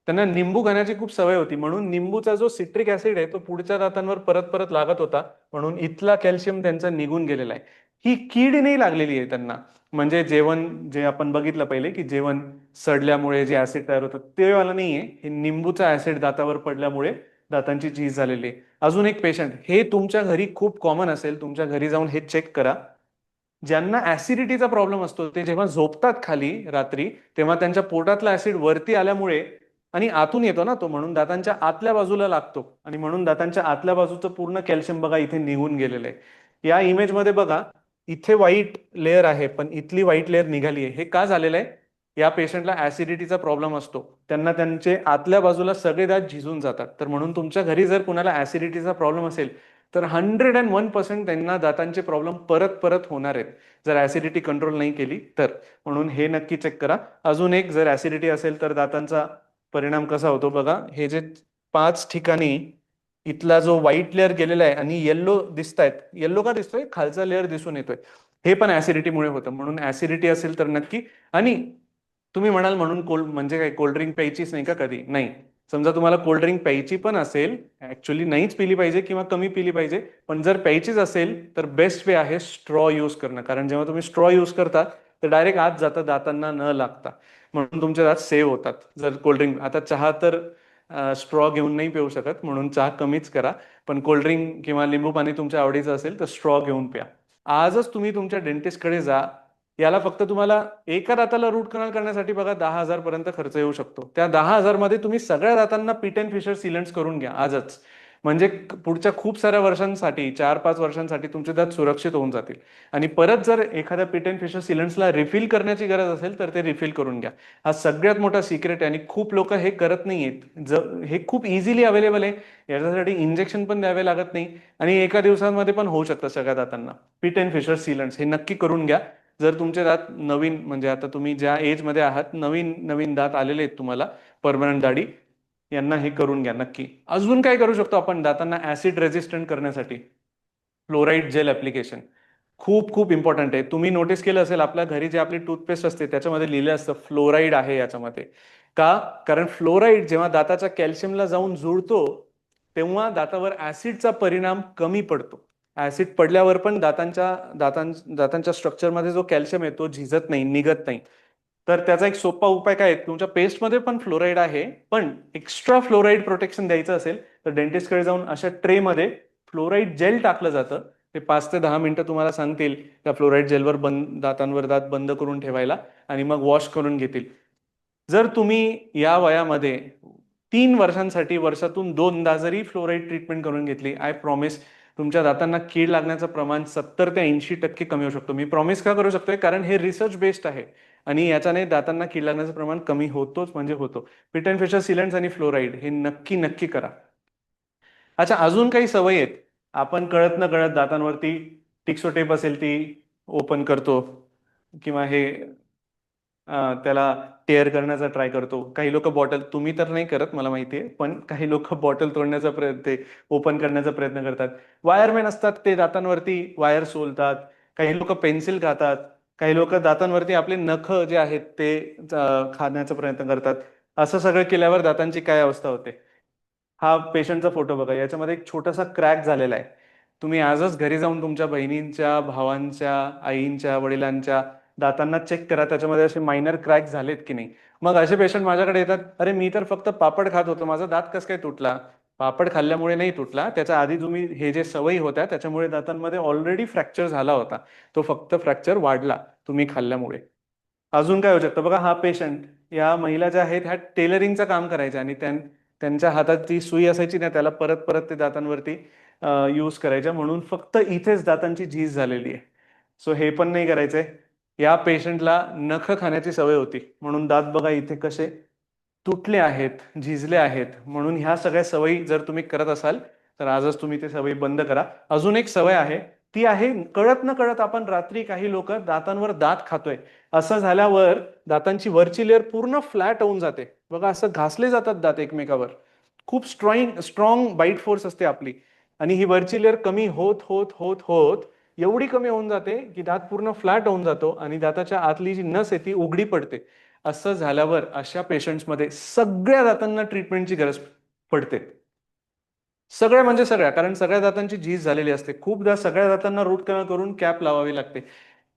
[SPEAKER 4] त्यांना निंबू खाण्याची खूप सवय होती, म्हणून निंबूचा जो सिट्रिक ऍसिड आहे तो पुढच्या दातांवर परत परत लागत होता, म्हणून इथला कॅल्शियम त्यांचा निघून गेलेला आहे. ही कीड नाही लागलेली आहे त्यांना. म्हणजे जेवण जे आपण बघितलं पहिले, की जेवण सडल्यामुळे जे ऍसिड तयार होतं ते वाला नाहीये, हे निंबूचा ऍसिड दातावर पडल्यामुळे दातांची झीज झालेली आहे. अजून एक पेशंट, हे तुमच्या घरी खूप कॉमन असेल, तुमच्या घरी जाऊन हे चेक करा. ज्यांना ऍसिडिटीचा प्रॉब्लेम असतो ते जेव्हा झोपतात खाली रात्री, तेव्हा त्यांच्या पोटातला ऍसिड वरती आल्यामुळे, आणि आतून येतो ना तो, म्हणून दातांच्या आतल्या बाजूला लागतो, आणि म्हणून दातांच्या आतल्या बाजूचं पूर्ण कॅल्शियम बघा इथे निघून गेलेलं आहे. या इमेजमध्ये बघा, इथे व्हाईट लेअर आहे, पण इथली व्हाईट लेअर निघाली आहे. हे का झालेलं आहे? या पेशंटला ऍसिडिटीचा प्रॉब्लेम असतो, त्यांना त्यांचे आतल्या बाजूला सगळे दात झिजून जातात. तर म्हणून तुमच्या घरी जर कुणाला ऍसिडिटीचा प्रॉब्लेम असेल, तर 101% त्यांना दातांचे प्रॉब्लेम परत परत होणार आहेत जर ऍसिडिटी कंट्रोल नाही केली तर. म्हणून हे नक्की चेक करा. अजून एक, जर ऍसिडिटी असेल तर दातांचा परिणाम कसा होतो बघा. हे जे 5 ठिकाणी इथला जो व्हाईट लेअर गेलेला आहे आणि येल्लो दिसतायत, येल्लो का दिसतोय, खालचा लेअर दिसून येतोय, हे पण ऍसिडिटीमुळे होतं. म्हणून ऍसिडिटी असेल तर नक्की. आणि तुम्ही म्हणाल म्हणून म्हणजे काय कोल्ड्रिंक प्यायचीच नाही का कधी? नाही. समजा तुम्हाला कोल्ड्रिंक प्यायची पण असेल, ऍक्च्युली नाहीच पिली पाहिजे किंवा कमी पिली पाहिजे, पण जर प्यायचीच असेल तर बेस्ट वे आहे स्ट्रॉ यूज करणं. कारण जेव्हा तुम्ही स्ट्रॉ यूज करता तर डायरेक्ट आत जातं, दातांना न लागता, म्हणून तुमचे दात सेव्ह होतात. जर कोल्ड्रिंक, आता चहा तर स्ट्रॉ घेऊन नाही पिऊ शकत, म्हणून चहा कमीच करा. पण कोल्ड्रिंक किंवा लिंबू पाणी तुमच्या आवडीचं असेल तर स्ट्रॉ घेऊन प्या. आजच तुम्ही तुमच्या डेंटिस्टकडे जा. याला फक्त तुम्हाला एका दाताला रूट कनाल करण्यासाठी बघा 10,000 पर्यंत खर्च येऊ शकतो. त्या 10,000 मध्ये तुम्ही सगळ्या दातांना पीट अँड फिशर सिलंट्स करून घ्या आजच. म्हणजे पुढच्या खूप साऱ्या वर्षांसाठी, 4-5 वर्षांसाठी तुमचे दात सुरक्षित होऊन जातील. आणि परत जर एखाद्या पीट अँड फिशर सिलंट्सला रिफिल करण्याची गरज असेल तर ते रिफिल करून घ्या. हा सगळ्यात मोठा सिक्रेट आहे आणि खूप लोक हे करत नाहीयेत. हे खूप इझिली अवेलेबल आहे. याच्यासाठी इंजेक्शन पण द्यावे लागत नाही आणि एका दिवसांमध्ये पण होऊ शकतं सगळ्या दातांना. पीट अँड फिशर सिलंट्स हे नक्की करून घ्या. जर तुमचे दात नवीन, म्हणजे आता तुम्ही ज्या एज मध्ये आहात, नवीन नवीन दात आलेले आहेत तुम्हाला, परमनंट दाढी, यांना हे करून घ्या नक्की. अजून काय करू शकतो आपण दातांना ऍसिड रेजिस्टंट करण्यासाठी? फ्लोराईड जेल ऍप्लिकेशन खूप खूप इम्पॉर्टंट आहे. तुम्ही नोटीस केलं असेल आपल्या घरी जे आपली टूथपेस्ट असते त्याच्यामध्ये लिहिलं असतं फ्लोराईड आहे याच्यामध्ये. का? कारण फ्लोराईड जेव्हा दाताच्या कॅल्शियमला जाऊन जुळतो तेव्हा दातावर ऍसिडचा परिणाम कमी पडतो. ऍसिड पडल्यावर पण दातांच्या स्ट्रक्चरमध्ये जो कॅल्शियम आहे तो झिजत नाही, निघत नाही. तर त्याचा एक सोपा उपाय काय आहे, तुमच्या पेस्टमध्ये पण फ्लोराईड आहे, पण एक्स्ट्रा फ्लोराईड प्रोटेक्शन द्यायचं असेल तर डेंटिस्टकडे जाऊन अशा ट्रेमध्ये फ्लोराईड जेल टाकलं जातं. ते 5 ते 10 मिनिटं तुम्हाला सांगतील त्या फ्लोराईड जेलवर दातांवर दात बंद करून ठेवायला आणि मग वॉश करून घेतील. जर तुम्ही या वयामध्ये 3 वर्षांसाठी वर्षातून 2दा जरी फ्लोराईड ट्रीटमेंट करून घेतली, आय प्रॉमिस तुमच्या दातांना कीड लागण्याचं प्रमाण 70 ते 80% कमी होऊ शकतो. मी प्रॉमिस का करू शकतोय? कारण हे रिसर्च बेस्ड आहे आणि याच्याने दातांना कीड लागण्याचं प्रमाण कमी होतोच म्हणजे होतो. पीट अँड फिशर सिलंट्स आणि फ्लोराईड हे नक्की नक्की करा. अच्छा, अजून काही सवयी आहेत. आपण कळत न कळत दातांवरती टिक्सो टेप असेल ती ओपन करतो किंवा हे त्याला टेअर करण्याचा ट्राय करतो. काही लोक बॉटल, तुम्ही तर नाही करत मला माहितीये, पण काही लोक बॉटल तोडण्याचा प्रयत्न, ओपन करण्याचा प्रयत्न करतात. वायरमॅन असतात ते दातांवरती वायर सोलतात. काही लोक पेन्सिल खातात. काही लोक दातांवरती आपले नख जे आहेत ते खाण्याचा प्रयत्न करतात. असं सगळं केल्यावर दातांची काय अवस्था होते? हा पेशंटचा फोटो बघा. याच्यामध्ये एक छोटासा क्रॅक झालेला आहे. तुम्ही आजच घरी जाऊन तुमच्या बहिणींच्या, भावांच्या, आईंच्या, वडिलांच्या दातांना चेक करा, त्याच्यामध्ये असे मायनर क्रॅक झालेत की नाही. मग असे पेशंट माझ्याकडे येतात, अरे मी तर फक्त पापड खात होतो, माझा दात कसं काय तुटला? पापड खाल्ल्यामुळे नाही तुटला, त्याच्या आधी तुम्ही हे जे सवयी होत्या त्याच्यामुळे दातांमध्ये ऑलरेडी फ्रॅक्चर झाला होता. तो फक्त फ्रॅक्चर वाढला तुम्ही खाल्ल्यामुळे. अजून काय होऊ शकतं बघा. हा पेशंट, या महिला ज्या आहेत ह्या टेलरिंगचं काम करायच्या आणि त्यांच्या हातात ती सुई असायची ना, त्याला परत परत ते दातांवरती यूज करायच्या, म्हणून फक्त इथेच दातांची झीज झालेली आहे. सो हे पण नाही करायचंय. या पेशंटला नख खाण्याची सवय होती म्हणून दात बघा इथे कसे तुटले आहेत, झिजले आहेत. म्हणून ह्या सगळ्या सवयी जर तुम्ही करत असाल तर आजच तुम्ही ते सवयी बंद करा. अजून एक सवय आहे, ती आहे कळत न कळत आपण रात्री काही लोक दातांवर दात खातोय. असं झाल्यावर दातांची वरची लेअर पूर्ण फ्लॅट होऊन जाते बघा, असं घासले जातात दात एकमेकावर. खूप स्ट्रॉंग बाईट फोर्स असते आपली आणि ही वरची लेअर कमी होत होत होत होत एवढी कमी होऊन जाते की दात पूर्ण फ्लॅट होऊन जातो आणि दाताच्या आतली जी नस आहे ती उघडी पडते. असं झाल्यावर अशा पेशंट्समध्ये सगळ्या दातांना ट्रीटमेंटची गरज पडते. सगळ्या म्हणजे सगळ्या, कारण सगळ्या दातांची झीज झालेली असते. खूपदा सगळ्या दातांना रूट कनाल करून कॅप लावावी लागते.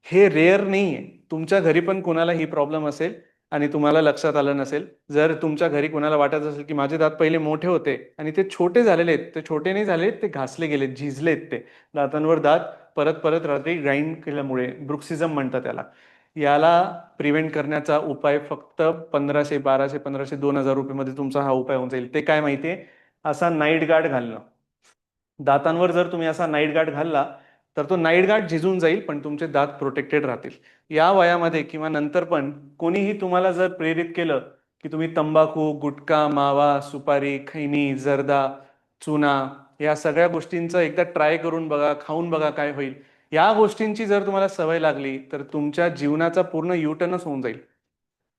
[SPEAKER 4] हे रेअर नाहीये. तुमच्या घरी पण कोणाला ही प्रॉब्लेम असेल आणि तुम्हाला लक्षात आलं नसेल, जर तुमच्या घरी कोणाला वाटत असेल की माझे दात पहिले मोठे होते आणि ते छोटे झालेले आहेत, ते छोटे नाही झालेत, ते घासले गेलेत, झिजलेत, ते दातांवर दात परत परत रात्री ग्राइंड केल्यामुळे, ब्रुक्सिझम म्हणतात त्याला. याला प्रिव्हेंट करण्याचा उपाय फक्त 1500, 1200, 1500, 2000 रुपये तुमचा हा उपाय होऊन जाईल. ते काय माहितीये? असा नाईट गार्ड घालणं. दातांवर जर तुम्ही असा नाईट गार्ड घालला तर तो नाईट गार्ड झिजून जाईल पण तुमचे दात प्रोटेक्टेड राहतील. या वयामध्ये किंवा नंतर पण कोणीही तुम्हाला जर प्रेरित केलं की तुम्ही तंबाखू, गुटखा, मावा, सुपारी, खैनी, जर्दा, चुना या सगळ्या गोष्टींचं एकदा ट्राय करून बघा, खाऊन बघा काय होईल. या गोष्टींची जर तुम्हाला सवय लागली तर तुमच्या जीवनाचा पूर्ण युटर्नच होऊन जाईल.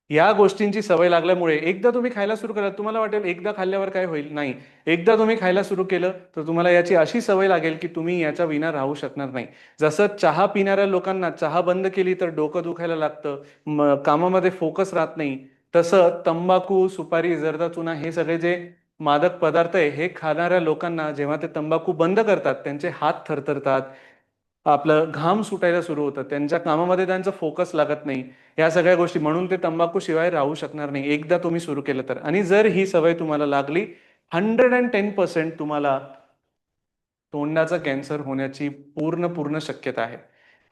[SPEAKER 4] या गोष्टींची सवय लागल्यामुळे एकदा तुम्ही खायला सुरू केलं, तुम्हाला वाटेल एकदा खाल्ल्यावर काय होईल, नाही. एकदा तुम्ही खायला सुरू केलं तर तुम्हाला याची अशी सवय लागेल की तुम्ही याच्या विना राहू शकणार नाही. जसं चहा पिणाऱ्या लोकांना चहा बंद केली तर डोकं दुखायला लागतं, कामामध्ये फोकस राहत नाही, तसं तंबाखू, सुपारी, जर्दा, चुना हे सगळे जे मादक पदार्थ आहे हे खाणाऱ्या लोकांना जेव्हा ते तंबाखू बंद करतात त्यांचे हात थरथरतात, आपलं घाम सुटायला सुरू होतं, त्यांच्या कामामध्ये त्यांचा फोकस लागत नाही. या सगळ्या गोष्टी, म्हणून ते तंबाखू शिवाय राहू शकणार नाही एकदा तुम्ही सुरू केलं तर. आणि जर ही सवय तुम्हाला लागली, 110% तुम्हाला तोंडाचा कॅन्सर होण्याची पूर्ण शक्यता आहे.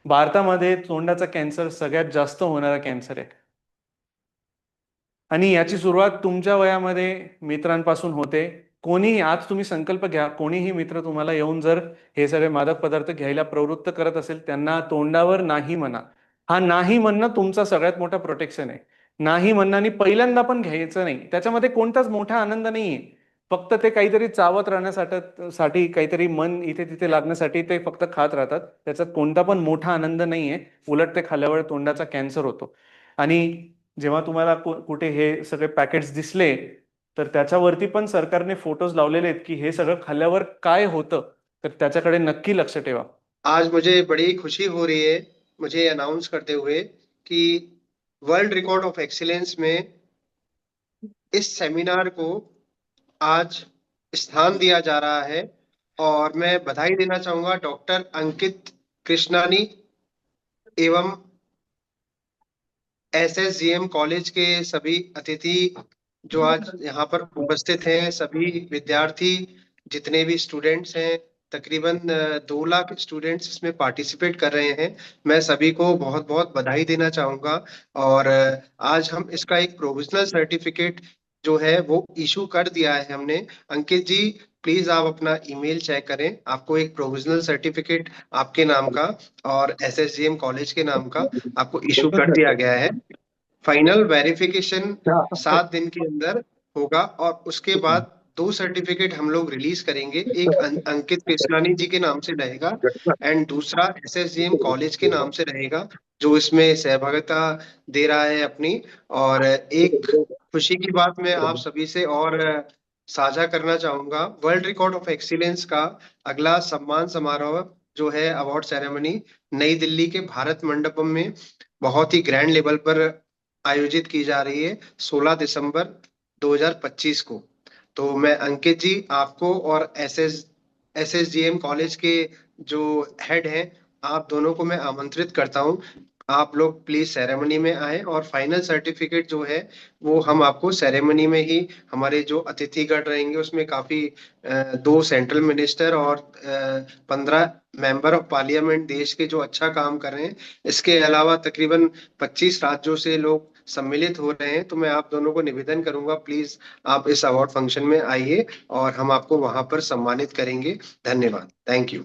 [SPEAKER 4] भारतामध्ये तोंडाचा कॅन्सर सगळ्यात जास्त होणारा कॅन्सर आहे आणि याची सुरुवात तुमच्या वयामध्ये मित्रांपासून होते. कोणीही, आज तुम्ही संकल्प घ्या, कोणीही मित्र तुम्हाला येऊन जर हे सगळे मादक पदार्थ घ्यायला प्रवृत्त करत असेल, त्यांना तोंडावर नाही म्हणा. हा नाही म्हणणं तुमचा सगळ्यात मोठा प्रोटेक्शन आहे. नाही म्हणणं आणि पहिल्यांदा पण घ्यायचं नाही, त्याच्यामध्ये कोणताच मोठा आनंद नाहीये. फक्त ते काहीतरी चावत राहण्यासाठी काहीतरी मन इथे तिथे लागण्यासाठी ते फक्त खात राहतात. त्याच्यात कोणता पण मोठा आनंद नाहीये. उलट ते खाल्ल्यावर तोंडाचा कॅन्सर होतो. आणि जेव्हा तुम्हाला कुठे हे सगळे पॅकेट्स दिसले तर त्याच्यावरती पण सरकारने फोटोज लावलेले आहेत की हे सगळं खाल्ल्यावर काय होतं, तर त्याच्याकडे नक्की लक्ष ठेवा.
[SPEAKER 5] आज मुझे बड़ी खुशी हो रही है मुझे अनाउंस करते हुए कि वर्ल्ड रिकॉर्ड ऑफ एक्सीलेंस में इस सेमिनार को आज स्थान दिया जा रहा है और मैं बधाई देना चाहूंगा डॉक्टर अंकित कृष्णानी एवं एसएसजीएम कॉलेज के सभी अतिथि जो आज यहाँ पर उपस्थित हैं, सभी विद्यार्थी, जितने भी स्टूडेंट्स हैं, तकरीबन 2 लाख स्टूडेंट्स इसमें पार्टिसिपेट कर रहे हैं। मैं सभी को बहुत बहुत बधाई देना चाहूंगा और आज हम इसका एक प्रोविजनल सर्टिफिकेट जो है वो इशू कर दिया है हमने। अंकित जी, प्लीज आप अपना ईमेल चेक करें, आपको एक प्रोविजनल सर्टिफिकेट आपके नाम का और एसएसजीएम कॉलेज के नाम का आपको इशू कर दिया गया है। फाइनल वेरिफिकेशन 7 दिन के अंदर होगा और उसके बाद 2 सर्टिफिकेट हम लोग रिलीज करेंगे। एक अंकित कृष्णानी जी के नाम से रहेगा एंड दूसरा एसएसजीएम कॉलेज के नाम से रहेगा, जो इसमें सहभागिता दे रहा है अपनी। और एक खुशी की बात मैं आप सभी से और साझा करना चाहूंगा, वर्ल्ड रिकॉर्ड ऑफ एक्सीलेंस का अगला सम्मान समारोह जो है अवार्ड सेरेमनी नई दिल्ली के भारत मंडपम में बहुत ही ग्रैंड लेवल पर आयोजित की जा रही है 16 दिसंबर 2025 को। तो मैं अंकित जी, आपको और एसएसजीएम कॉलेज के जो हेड हैं, आप दोनों को मैं आमंत्रित करता हूं, आप लोग प्लीज सेरेमनी में आए और फाइनल सर्टिफिकेट जो है वो हम आपको सेरेमनी में ही, हमारे जो अतिथिगण रहेंगे उसमें काफी 2 सेंट्रल मिनिस्टर और 15 मेंबर ऑफ पार्लियामेंट देश के जो अच्छा काम कर रहे हैं, इसके अलावा तकरीबन 25 राज्यों से लोग सम्मिलित हो रहे हैं। तो मैं आप दोनों को निवेदन करूंगा, प्लीज आप इस अवार्ड फंक्शन में आइए और हम आपको वहां पर सम्मानित करेंगे। धन्यवाद, थैंक यू।